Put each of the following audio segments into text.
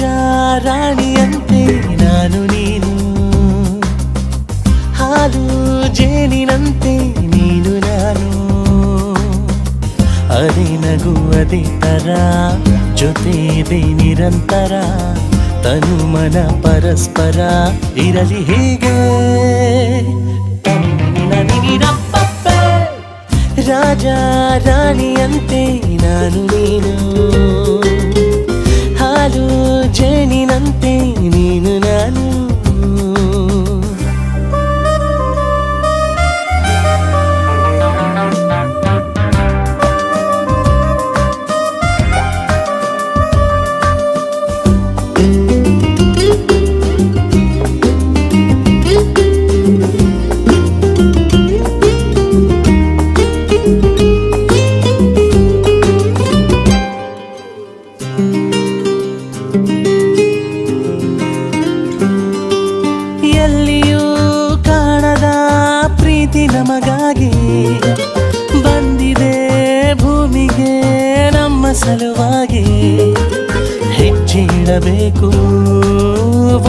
ರಾಜ ರಾಣಿಯಂತೆ ನಾನು ನೀನು, ಹಾಲು ಜೇನಿನಂತೆ ನೀನು ನಾನು, ಅದೇ ನಗು ಅದೇ ತರ ಜೊತೆ ಇದೆ ನಿರಂತರ, ತನು ಮನ ಪರಸ್ಪರ ಇರಲಿ ಹೀಗೆ. ರಾಜ ರಾಣಿಯಂತೆ ನಾನು ನೀನು, ಹಾಲು ಜೇನಿನಂತೆ ನೀನು ನಾನು. ಎಲ್ಲಿಯೂ ಕಾಣದ ಪ್ರೀತಿ ನಮಗಾಗಿ ಬಂದಿದೆ ಭೂಮಿಗೆ ನಮ್ಮ ಸಲುವಾಗಿ, ಹೆಜ್ಜೆ ಇಡಬೇಕು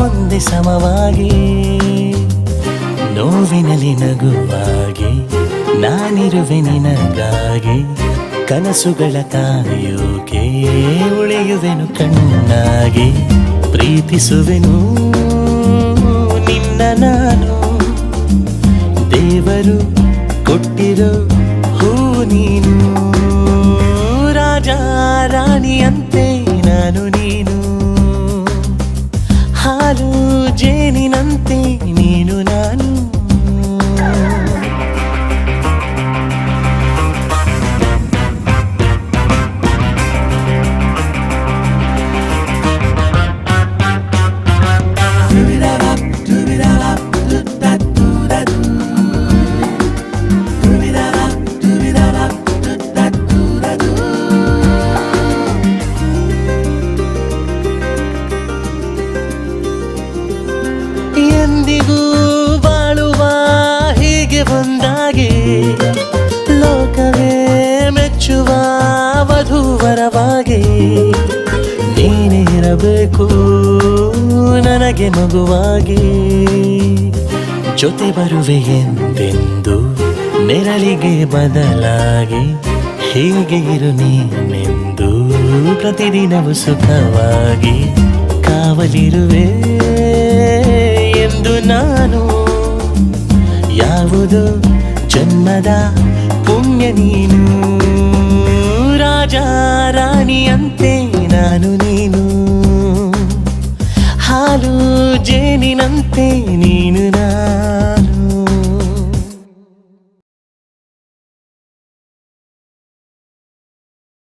ಒಂದೇ ಸಮವಾಗಿ, ನೋವಿನಲ್ಲಿ ನಗುವಾಗಿ ನಾನಿರುವೆ ನಿನಗಾಗಿ, ಕನಸುಗಳ ಕಾಯೋಕೆ ಉಳಿಯುವೆನು ಕಣ್ಣಾಗಿ, ಪ್ರೀತಿಸುವೆನು ನಿನ್ನ ನಾನು, ದೇವರು ಕೊಟ್ಟಿರೋ ಹೂ ನೀನು, ರಾಜ ರಾಣಿಯಂತೆ ನಾನು ನೀನು, ಹಾಲು ಜೇನಿನಂತೆ ನೀನು ನಾನು. ಎಂದಿಗೂ ಬಾಳುವ ಹೀಗೆ ಒಂದಾಗಿ, ಲೋಕವೇ ಮೆಚ್ಚುವ ವಧೂವರವಾಗಿ, ನೀನೇ ಇರಬೇಕು ನನಗೆ ಮಗುವಾಗಿ, ಜೊತೆ ಬರುವೆ ಎಂದೆಂದು ನೆರಳಿಗೆ ಬದಲಾಗಿ, ಹೀಗೆ ಇರು ನೀನೆಂದು ಪ್ರತಿದಿನವೂ ಸುಖವಾಗಿ, ಕಾವಲಿರುವೆ ಎಂದು ನಾನು, ಯಾವುದು ಜನ್ಮದ ಪುಣ್ಯ ನೀನು, ರಾಜ ರಾಣಿಯಂತೆ ನಾನು ನೀನು, ಹಾಲು ಜೇನಿನಂತೆ ನೀನು ನಾನು.